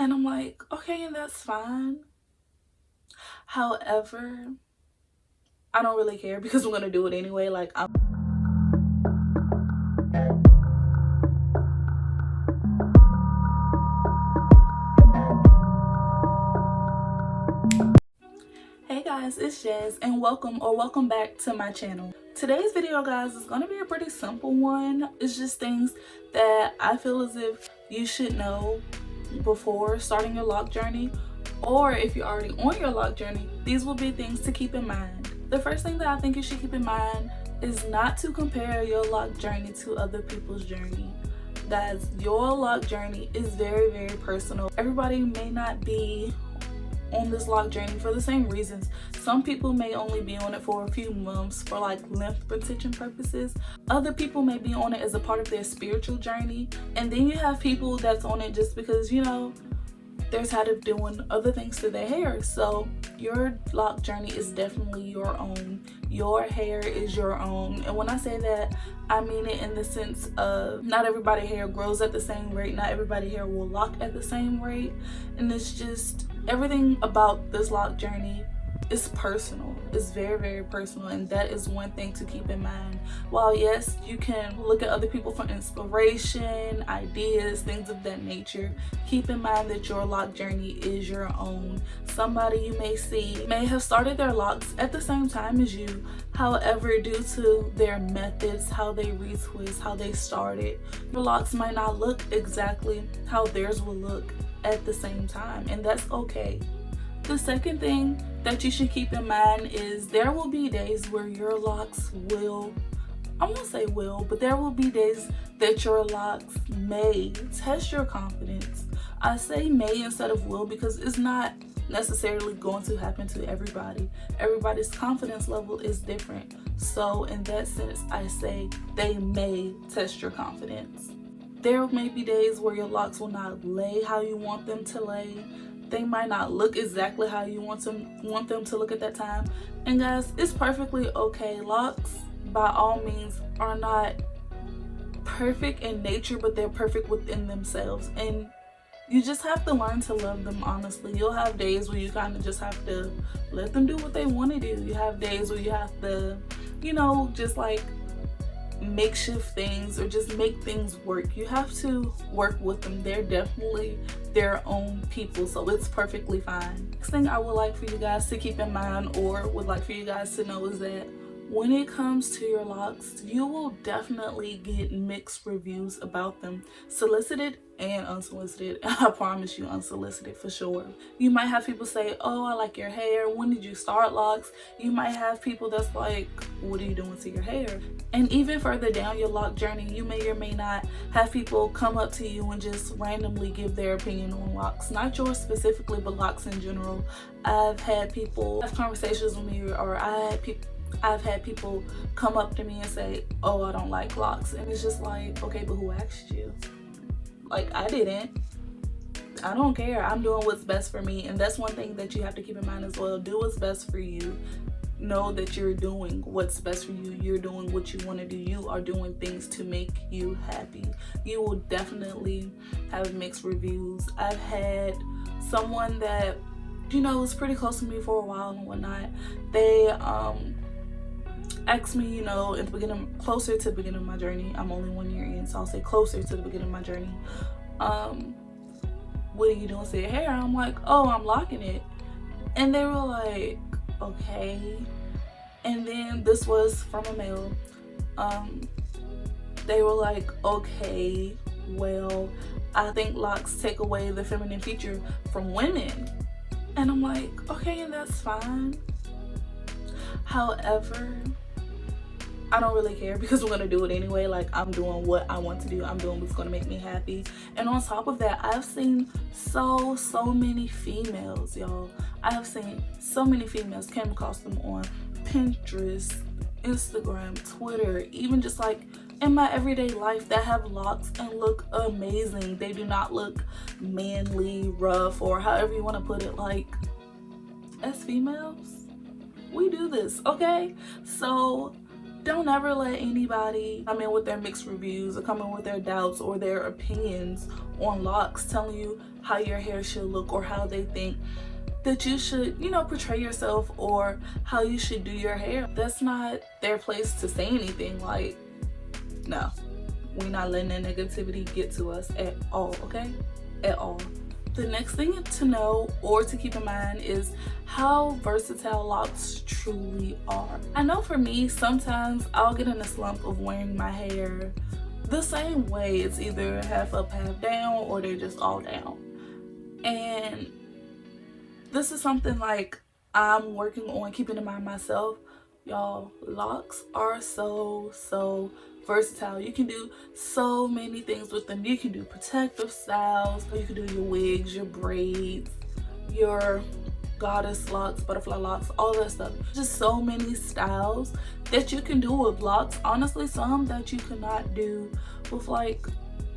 And I'm like, okay, and that's fine. However, I don't really care because I'm gonna do it anyway. Hey guys, it's Jazz and welcome back to my channel. Today's video, guys, is gonna be a pretty simple one. It's just things that I feel as if you should know before starting your loc journey, or if you're already on your loc journey, these will be things to keep in mind. The first thing that I think you should keep in mind is not to compare your loc journey to other people's journey. Guys, your loc journey is very, very personal. Everybody may not be on this loc journey for the same reasons. Some people may only be on it for a few months for like length retention purposes. Other people may be on it as a part of their spiritual journey. And then you have people that's on it just because, you know, they're tired of doing other things to their hair. So your loc journey is definitely your own. Your hair is your own. And when I say that, I mean it in the sense of not everybody's hair grows at the same rate. Not everybody's hair will lock at the same rate. And it's just everything about this loc journey is personal. It's very, very personal, and that is one thing to keep in mind. While yes, you can look at other people for inspiration, ideas, things of that nature, keep in mind that your loc journey is your own. Somebody you may see may have started their locs at the same time as you. However, due to their methods, how they retwist, how they started, your locs might not look exactly how theirs will look at the same time, and that's okay. The second thing that you should keep in mind is there will be days where your locs will, I won't say will, but there will be days that your locs may test your confidence. I say may instead of will because it's not necessarily going to happen to everybody. Everybody's confidence level is different. So in that sense, I say they may test your confidence. There may be days where your locs will not lay how you want them to lay. They might not look exactly how you want them to look at that time. And guys, it's perfectly okay. Locs, by all means, are not perfect in nature, but they're perfect within themselves. And you just have to learn to love them, honestly. You'll have days where you kind of just have to let them do what they want to do. You have days where you have to, you know, just like makeshift things or just make things work. You have to work with them. They're definitely their own people, so it's perfectly fine. Next thing I would like for you guys to keep in mind, or would like for you guys to know, is that when it comes to your locs, you will definitely get mixed reviews about them, solicited and unsolicited. I promise you, unsolicited for sure. You might have people say, oh, I like your hair, when did you start locs? You might have people that's like, what are you doing to your hair? And even further down your loc journey, you may or may not have people come up to you and just randomly give their opinion on locs. Not yours specifically, but locs in general. I've had people have conversations with me, or I've had people come up to me and say, oh, I don't like locs. And it's just like, okay, but who asked you? Like, I didn't. I don't care. I'm doing what's best for me. And that's one thing that you have to keep in mind as well. Do what's best for you. Know that you're doing what's best for you. You're doing what you want to do. You are doing things to make you happy. You will definitely have mixed reviews. I've had someone that, you know, was pretty close to me for a while and whatnot. They asked me, you know, at the beginning, closer to the beginning of my journey. I'm only 1 year in, so I'll say closer to the beginning of my journey. What are you doing to your hair? I'm like, oh, I'm locking it. And they were like, okay. And then this was from a male. They were like, okay, well, I think locs take away the feminine feature from women. And I'm like, okay, and that's fine. However, I don't really care because I'm gonna do it anyway. Like, I'm doing what I want to do. I'm doing what's gonna make me happy. And on top of that, I've seen so many females, y'all. I have seen so many females, came across them on Pinterest, Instagram, Twitter, even just like in my everyday life, that have locs and look amazing. They do not look manly, rough, or however you want to put it. Like, as females, we do this, okay? So don't ever let anybody come in with their mixed reviews or come in with their doubts or their opinions on locs, telling you how your hair should look, or how they think that you should, you know, portray yourself, or how you should do your hair. That's not their place to say anything. Like, no, we're not letting that negativity get to us at all, okay? At all. The next thing to know or to keep in mind is how versatile locks truly are. I know for me, sometimes I'll get in a slump of wearing my hair the same way. It's either half up, half down, or they're just all down. And this is something like I'm working on keeping in mind myself. Y'all, locks are so versatile. You can do so many things with them. You can do protective styles, you can do your wigs, your braids, your goddess locks, butterfly locks, all that stuff. Just so many styles that you can do with locks. Honestly, some that you cannot do with like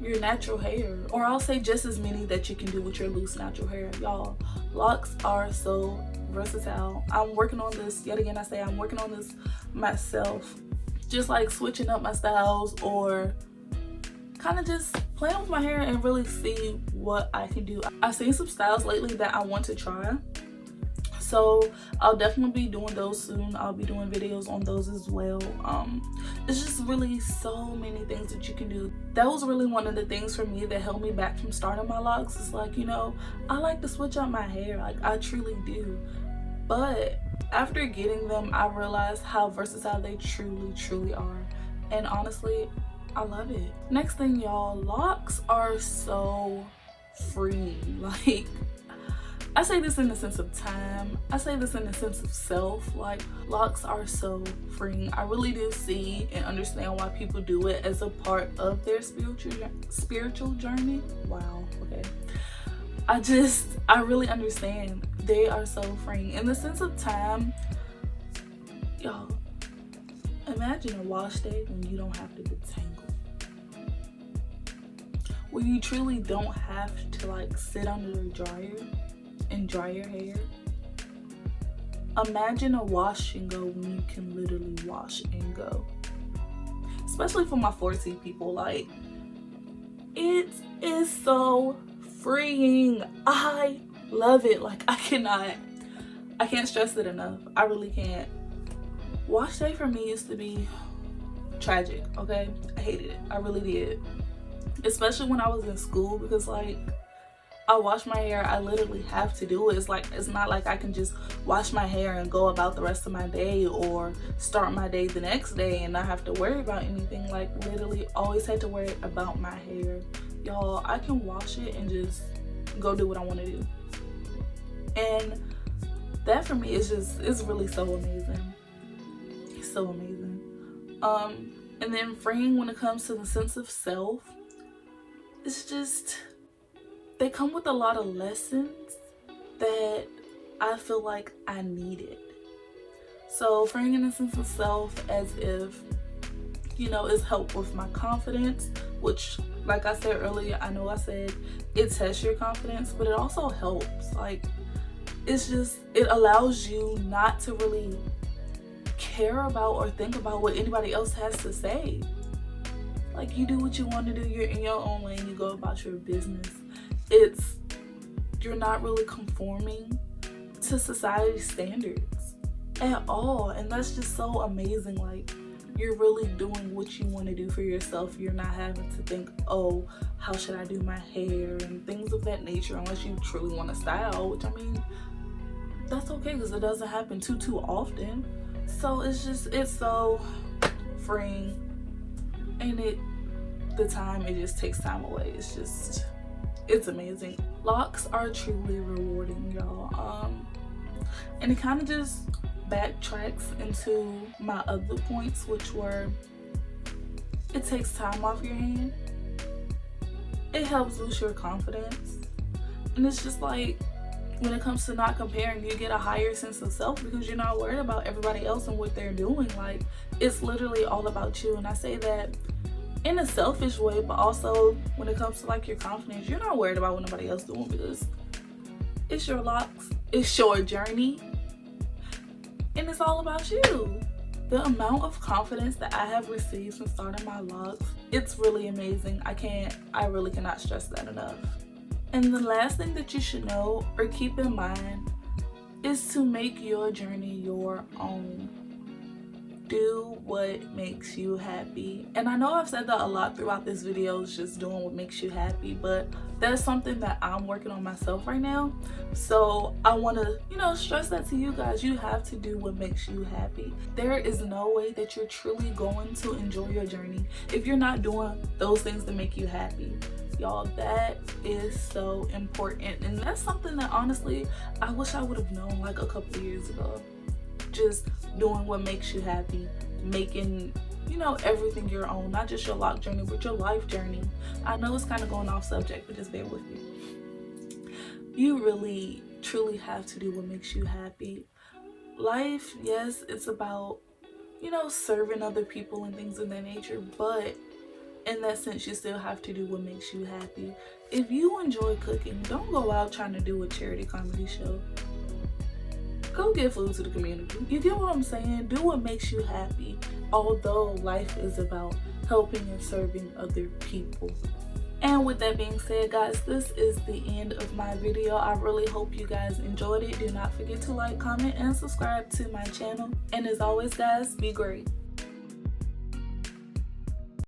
your natural hair, or I'll say just as many that you can do with your loose natural hair. Y'all, locks are so versatile. I'm working on this, yet again I say I'm working on this myself, just like switching up my styles, or kind of just playing with my hair and really see what I can do. I've seen some styles lately that I want to try, so I'll definitely be doing those soon. I'll be doing videos on those as well. It's just really so many things that you can do. That was really one of the things for me that held me back from starting my locks. It's like, you know, I like to switch up my hair, like I truly do. But after getting them, I realized how versatile they truly are. And honestly, I love it. Next thing, y'all, locks are so freeing. Like, I say this in the sense of time. I say this in the sense of self. Like, locks are so freeing. I really do see and understand why people do it as a part of their spiritual journey. Wow, okay. I really understand. They are so freeing. In the sense of time, y'all, imagine a wash day when you don't have to detangle. Where you truly don't have to like sit under the dryer and dry your hair. Imagine a wash and go when you can literally wash and go. Especially for my 4C people, like, it is so freeing. I love it. Like, I can't stress it enough. I really can't. Wash day for me used to be tragic, okay? I hated it. I really did. Especially when I was in school, because like, I wash my hair, I literally have to do it. It's not like I can just wash my hair and go about the rest of my day, or start my day the next day and not have to worry about anything. Like, literally always had to worry about my hair. Y'all, I can wash it and just go do what I want to do. And that for me is it's really so amazing. It's so amazing. And then freeing when it comes to the sense of self, it's just, they come with a lot of lessons that I feel like I needed. So freeing in the sense of self, as if, you know, it's helped with my confidence, which, like I said earlier, I know I said it tests your confidence, but it also helps. Like, it's just, it allows you not to really care about or think about what anybody else has to say. Like, you do what you want to do, you're in your own lane, you go about your business. You're not really conforming to society's standards at all, and that's just so amazing. Like, you're really doing what you want to do for yourself. You're not having to think, oh, how should I do my hair and things of that nature, unless you truly want to style, which, I mean, that's okay, because it doesn't happen too often. So it's so freeing, and the time, it just takes time away. It's amazing. Locks are truly rewarding, y'all. And it kind of just backtracks into my other points, which were, it takes time off your hand, it helps boost your confidence, and it's just like, when it comes to not comparing, you get a higher sense of self because you're not worried about everybody else and what they're doing. Like, it's literally all about you. And I say that in a selfish way, but also when it comes to like your confidence, you're not worried about what nobody else doing, because it's your locks, it's your journey, and it's all about you. The amount of confidence that I have received since starting my locks, it's really amazing. I really cannot stress that enough. And the last thing that you should know or keep in mind is to make your journey your own. Do what makes you happy. And I know I've said that a lot throughout this video, is just doing what makes you happy, but that's something that I'm working on myself right now. So I want to, stress that to you guys. You have to do what makes you happy. There is no way that you're truly going to enjoy your journey if you're not doing those things that make you happy. Y'all, that is so important, and that's something that honestly I wish I would have known like a couple of years ago. Just doing what makes you happy, making everything your own, not just your loc journey but your life journey. I know it's kind of going off subject, but just bear with me. You really truly have to do what makes you happy. Life, yes, it's about serving other people and things of that nature, but in that sense you still have to do what makes you happy. If you enjoy cooking, don't go out trying to do a charity comedy show. Go give food to the community. You get what I'm saying? Do what makes you happy, although life is about helping and serving other people. And with that being said, guys, this is the end of my video. I really hope you guys enjoyed it. Do not forget to like, comment, and subscribe to my channel. And as always, guys, be great.